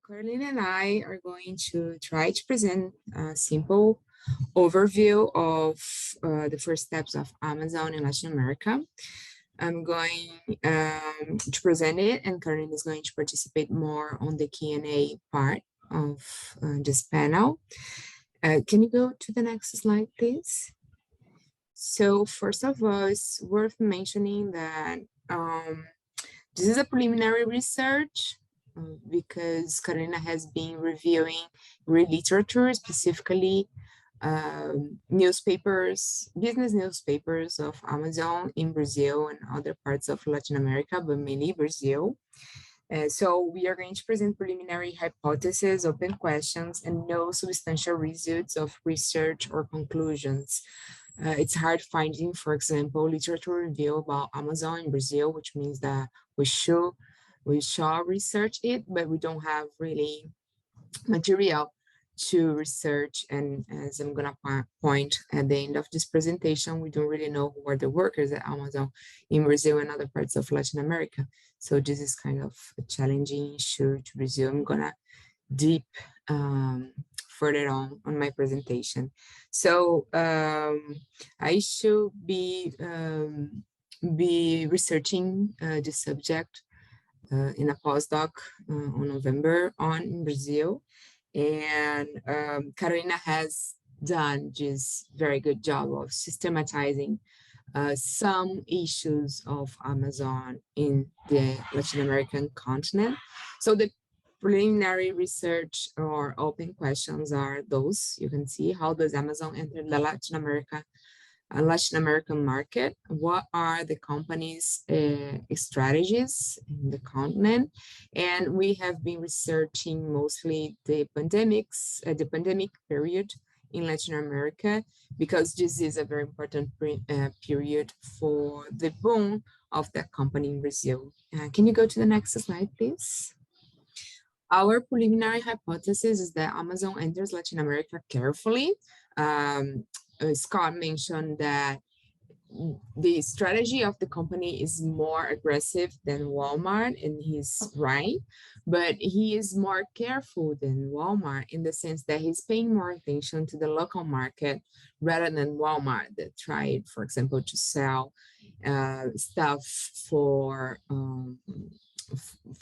Carlene and I are going to try to present a simple overview of the first steps of Amazon in Latin America. I'm going to present it, and Carlene is going to participate more on the Q&A part of this panel. Can you go to the next slide, please? So first of all, it's worth mentioning that this is a preliminary research because Karina has been reviewing literature, specifically newspapers, business newspapers of Amazon in Brazil and other parts of Latin America, but mainly Brazil. So we are going to present preliminary hypotheses, open questions, and no substantial results of research or conclusions. It's hard finding, for example, literature review about Amazon in Brazil, which means that we shall research it, but we don't have really material to research. And as I'm gonna point at the end of this presentation, we don't really know who are the workers at Amazon in Brazil and other parts of Latin America. So this is kind of a challenging issue to Brazil. I'm gonna deep further on my presentation. So I should be researching this subject in a postdoc on November in Brazil, and Carolina has done this very good job of systematizing some issues of Amazon in the Latin American continent. So the preliminary research or open questions are those. You can see, how does Amazon enter the Latin American market? What are the company's strategies in the continent? And we have been researching mostly the pandemic period in Latin America, because this is a very important period for the boom of that company in Brazil. Can you go to the next slide, please? Our preliminary hypothesis is that Amazon enters Latin America carefully. Scott mentioned that the strategy of the company is more aggressive than Walmart, and he's right, but he is more careful than Walmart in the sense that he's paying more attention to the local market rather than Walmart that tried, for example, to sell stuff for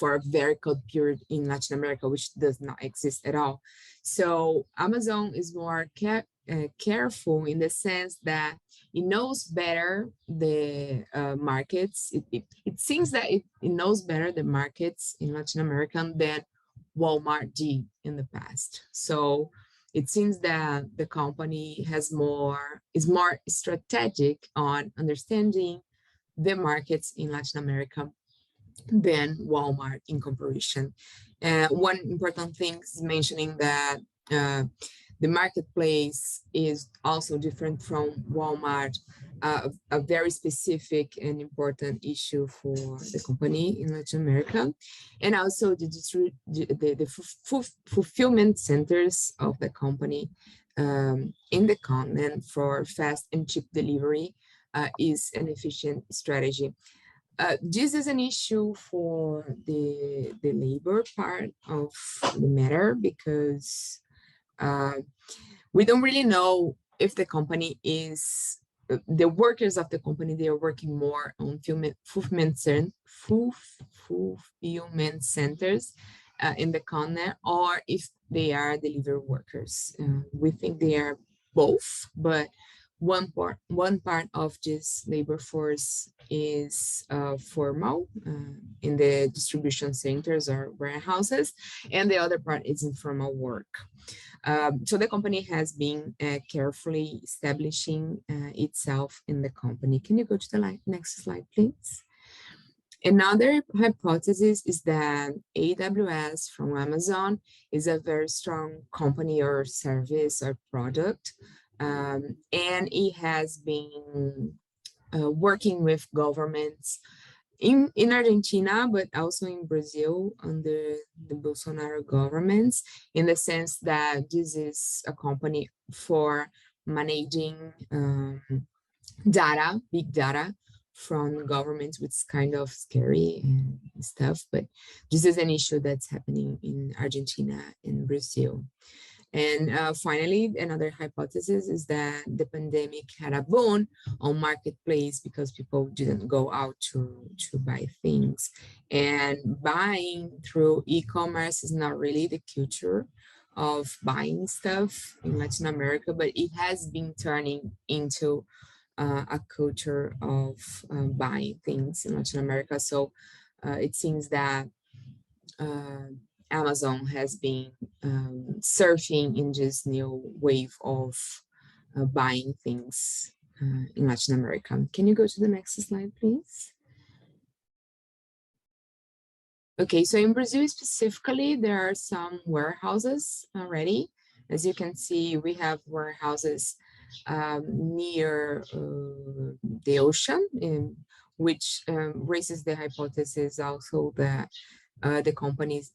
a very cold period in Latin America, which does not exist at all. So Amazon is more careful in the sense that it knows better the markets. It seems that it knows better the markets in Latin America than Walmart did in the past. So it seems that the company is more strategic on understanding the markets in Latin America than Walmart in comparison. One important thing is mentioning that the marketplace is also different from Walmart, a very specific and important issue for the company in Latin America. And also the fulfillment centers of the company in the continent for fast and cheap delivery is an efficient strategy. This is an issue for the labor part of the matter, because we don't really know if the company is, the workers of the company, they are working more on fulfillment centers in the continent, or if they are delivery workers. We think they are both, but one part of this labor force is formal in the distribution centers or warehouses, and the other part is informal work. So the company has been carefully establishing itself in the company. Can you go to the next slide, please? Another hypothesis is that AWS from Amazon is a very strong company or service or product. And it has been working with governments in Argentina, but also in Brazil under the Bolsonaro governments, in the sense that this is a company for managing data, big data from governments, which is kind of scary and stuff, but this is an issue that's happening in Argentina and Brazil. And finally, another hypothesis is that the pandemic had a boon on marketplace because people didn't go out to buy things. And buying through e-commerce is not really the culture of buying stuff in Latin America, but it has been turning into a culture of buying things in Latin America. So it seems that uh, Amazon has been surfing in this new wave of buying things in Latin America. Can you go to the next slide, please? Okay, so in Brazil specifically, there are some warehouses already. As you can see, we have warehouses near the ocean, which raises the hypothesis also that the companies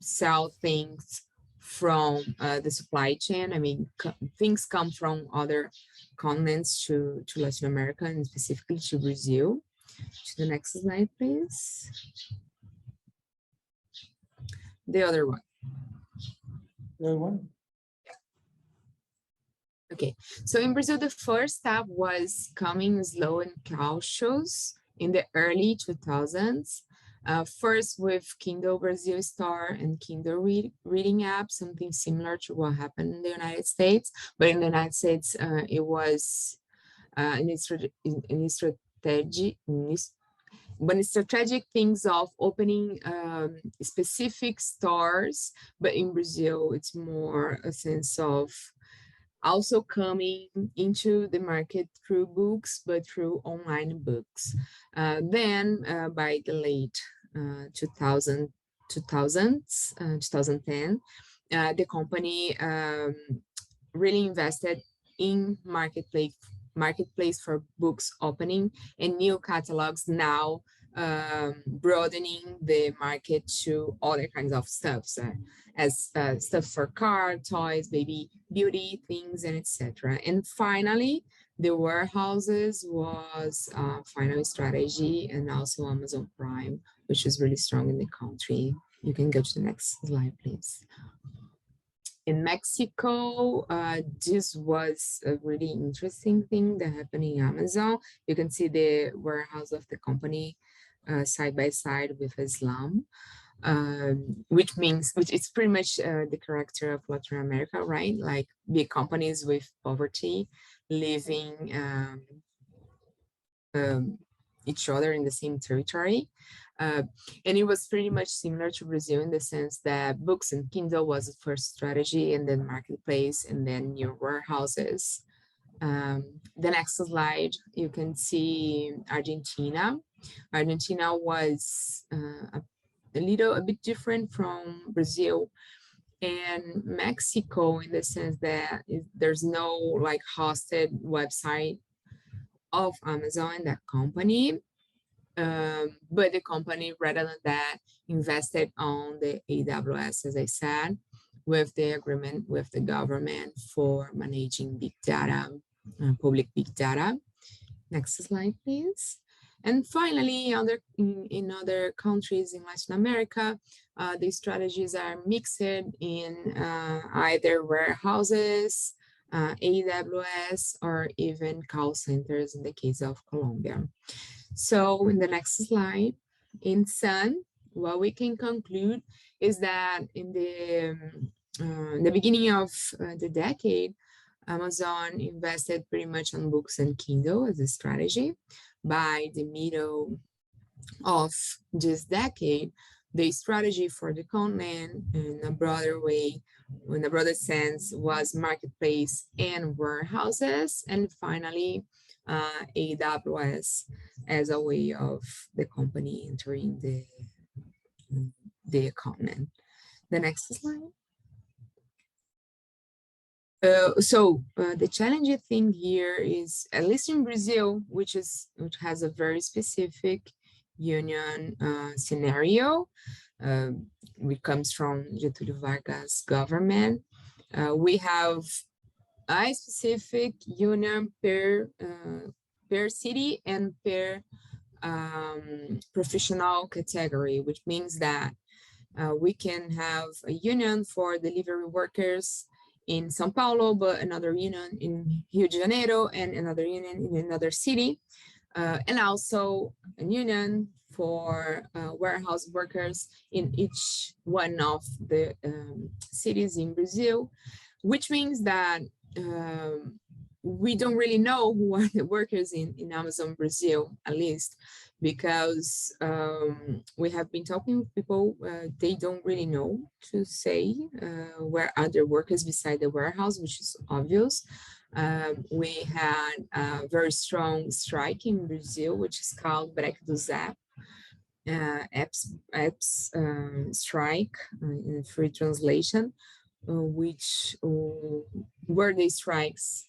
sell things from the supply chain. I mean, things come from other continents to Latin America and specifically to Brazil. To the next slide, please. The other one. The other one? Okay, so in Brazil, the first step was coming slow and cautious in the early 2000s. First with Kindle Brazil Store and Kindle reading app, something similar to what happened in the United States. But in the United States, it was strategic things of opening specific stores. But in Brazil, it's more a sense of also coming into the market through books, but through online books. Then by the late 2010, the company really invested in marketplace for books opening and new catalogs, now broadening the market to other kinds of stuff, as stuff for car, toys, baby beauty things, and etc. And finally, the warehouses was final strategy, and also Amazon Prime, which is really strong in the country. You can go to the next slide, please. In Mexico, this was a really interesting thing that happened in Amazon. You can see the warehouse of the company side by side with Islam, which it's pretty much the character of Latin America, right? Like big companies with poverty living each other in the same territory. And it was pretty much similar to Brazil in the sense that books and Kindle was the first strategy, and then marketplace, and then new warehouses. The next slide, you can see Argentina. Argentina was a bit different from Brazil and Mexico in the sense that there's no like hosted website of Amazon, that company. But the company, rather than that, invested on the AWS, as I said, with the agreement with the government for managing big data, public big data. Next slide, please. And finally, in other countries in Latin America, the strategies are mixed in either warehouses, AWS, or even call centers in the case of Colombia. So in the next slide, in sum, what we can conclude is that in the beginning of the decade, Amazon invested pretty much on books and Kindle as a strategy. By the middle of this decade, the strategy for the continent in a broader way, in a broader sense, was marketplace and warehouses, and finally AWS as a way of the company entering the continent. The next slide. The challenging thing here is, at least in Brazil, which has a very specific union scenario, which comes from Getúlio Vargas' government. We have a specific union per city and per professional category, which means that we can have a union for delivery workers in São Paulo, but another union in Rio de Janeiro and another union in another city, and also a union for warehouse workers in each one of the cities in Brazil, which means that we don't really know who are the workers in Amazon Brazil, at least, because we have been talking with people, they don't really know to say where are the workers beside the warehouse, which is obvious. We had a very strong strike in Brazil, which is called Break do Zap, apps strike in free translation, which were the strikes,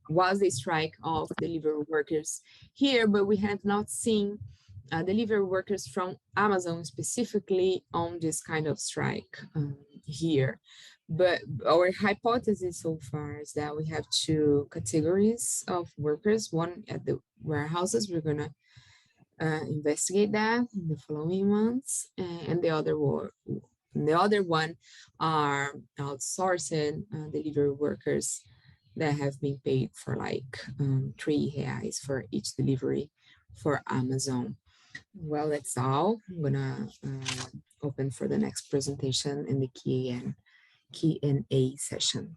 was the strike of delivery workers here, but we have not seen delivery workers from Amazon specifically on this kind of strike here. But our hypothesis so far is that we have two categories of workers, one at the warehouses, we're gonna investigate that in the following months, and the other one are outsourced delivery workers that have been paid for like R$3 for each delivery for Amazon. Well, that's all. I'm gonna open for the next presentation in the Q&A session.